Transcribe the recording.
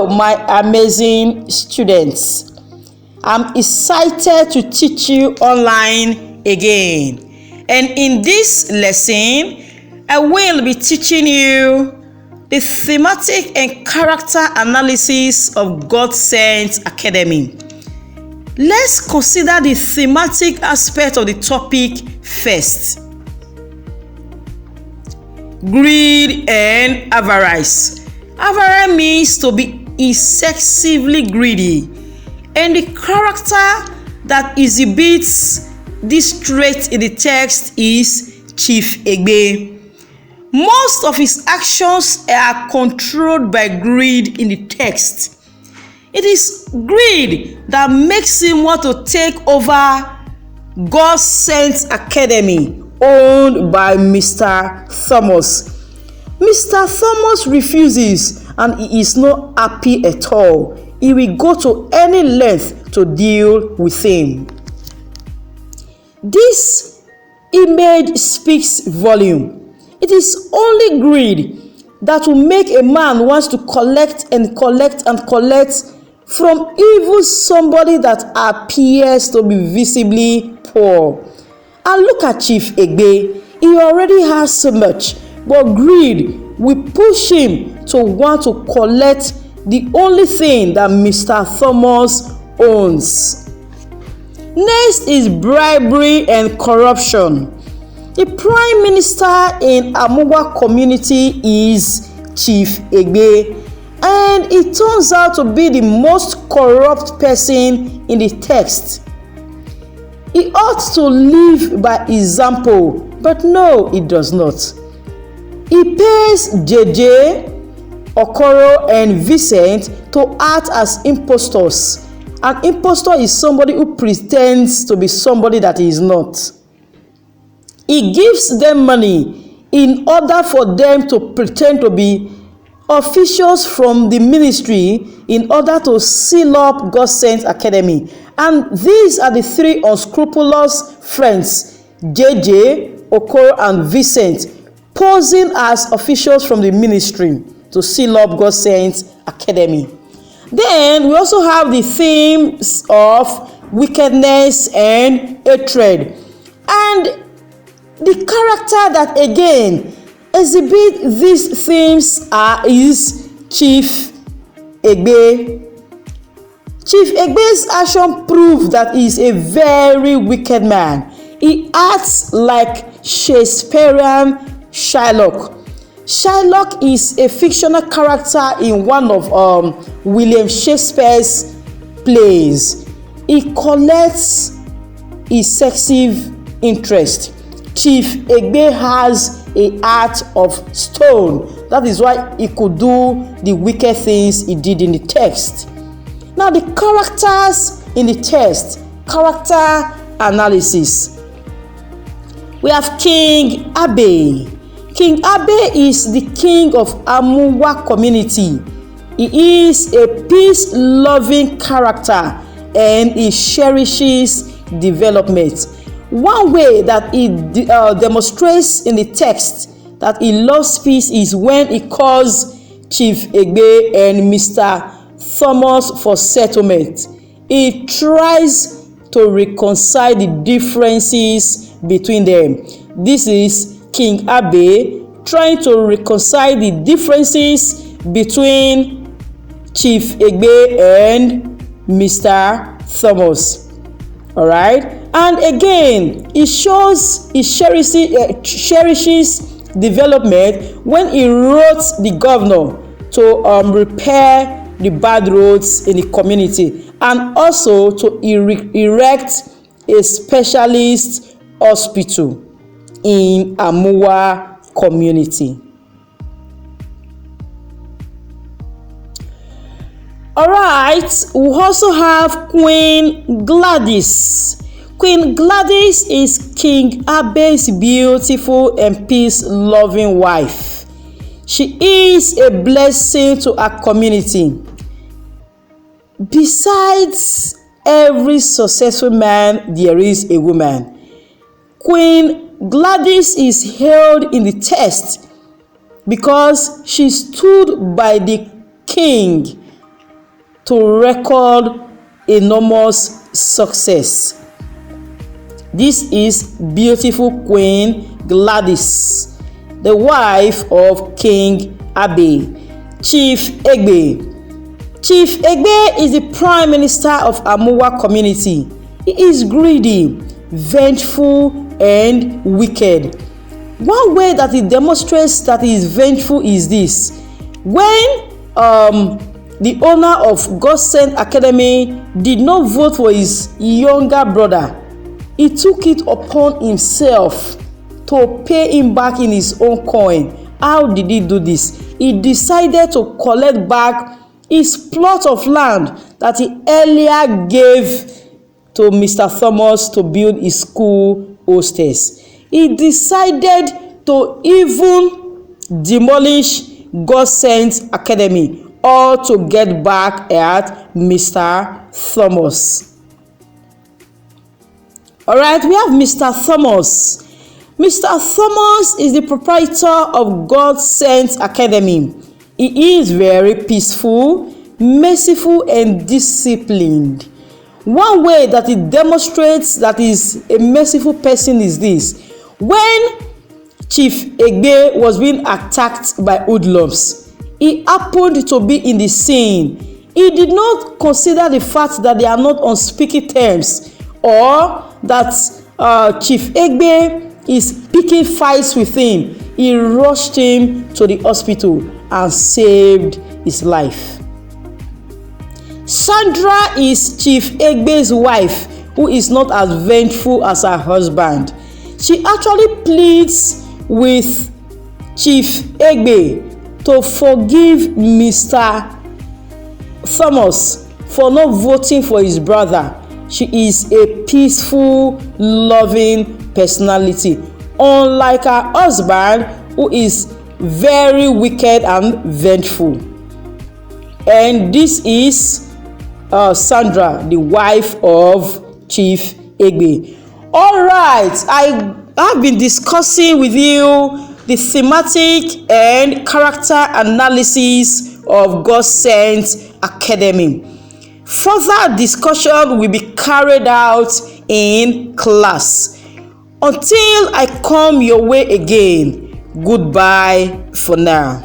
Hello, my amazing students. I'm excited to teach you online again. And in this lesson, I will be teaching you the thematic and character analysis of God Sent Academy. Let's consider the thematic aspect of the topic first. Greed and avarice. Avarice means to be excessively greedy, and the character that exhibits this trait in the text is Chief Egbe. Most of his actions are controlled by greed in the text. It is greed that makes him want to take over God Sent Academy, owned by Mr. Thomas. Mr. Thomas refuses, and he is not happy at all. He will go to any length to deal with him. This image speaks volume. It is only greed that will make a man want to collect and collect and collect from even somebody that appears to be visibly poor. And look at Chief Egbe. He already has so much, but greed will push him to want to collect the only thing that Mr. Thomas owns. Next is bribery and corruption. The Prime Minister in Amuwa community is Chief Egbe, and it turns out to be the most corrupt person in the text. He ought to live by example, but no, he does not. He pays JJ, Okoro, and Vincent to act as impostors. An impostor is somebody who pretends to be somebody that he is not. He gives them money in order for them to pretend to be officials from the ministry in order to seal up God Sent Academy. And these are the three unscrupulous friends, JJ, Okoro, and Vincent, posing as officials from the ministry to seal up God Sent Academy. Then we also have the themes of wickedness and hatred. And the character that again exhibit these themes is Chief Egbe. Chief Egbe's action prove that he is a very wicked man. He acts like Shakespearean Shylock. Shylock is a fictional character in one of William Shakespeare's plays. He collects excessive interest. Chief Egbe has a heart of stone. That is why he could do the wicked things he did in the text. Now, the characters in the text, character analysis. We have King Abe. King Abe is the king of Amuwa community. He is a peace-loving character and he cherishes development. One way that he demonstrates in the text that he loves peace is when he calls Chief Egbe and Mr. Thomas for settlement. He tries to reconcile the differences between them. This is King Abe trying to reconcile the differences between Chief Egbe and Mr. Thomas. All right. And again, he cherishes development when he wrote the governor to repair the bad roads in the community and also to erect a specialist hospital in Amuwa community. All right, we also have Queen Gladys. Queen Gladys is King Abe's beautiful and peace-loving wife. She is a blessing to our community. Besides every successful man, there is a woman. Queen Gladys is hailed in the text because she stood by the king to record enormous success. This is beautiful Queen Gladys, the wife of King Abe, Chief Egbe. Chief Egbe is the Prime Minister of Amuwa community. He is greedy, vengeful, and wicked. One way that he demonstrates that he is vengeful is this: when the owner of God Sent Academy did not vote for his younger brother, he took it upon himself to pay him back in his own coin. How did he do this? He decided to collect back his plot of land that he earlier gave to Mr. Thomas to build his school hostess. He decided to even demolish God Sent Academy, or to get back at Mr. Thomas. All right, we have Mr. Thomas. Mr. Thomas is the proprietor of God Sent Academy. He is very peaceful, merciful, and disciplined. One way that he demonstrates that he is a merciful person is this: when Chief Egbe was being attacked by hoodlums, he happened to be in the scene. He did not consider the fact that they are not on speaking terms, or that Chief Egbe is picking fights with him. He rushed him to the hospital and saved his life. Sandra is Chief Egbe's wife, who is not as vengeful as her husband. She actually pleads with Chief Egbe to forgive Mr. Thomas for not voting for his brother. She is a peaceful, loving personality, unlike her husband, who is very wicked and vengeful. And this is Sandra, the wife of Chief Egbe. All right, I have been discussing with you the thematic and character analysis of God Sent Academy. Further discussion will be carried out in class. Until I come your way again, goodbye for now.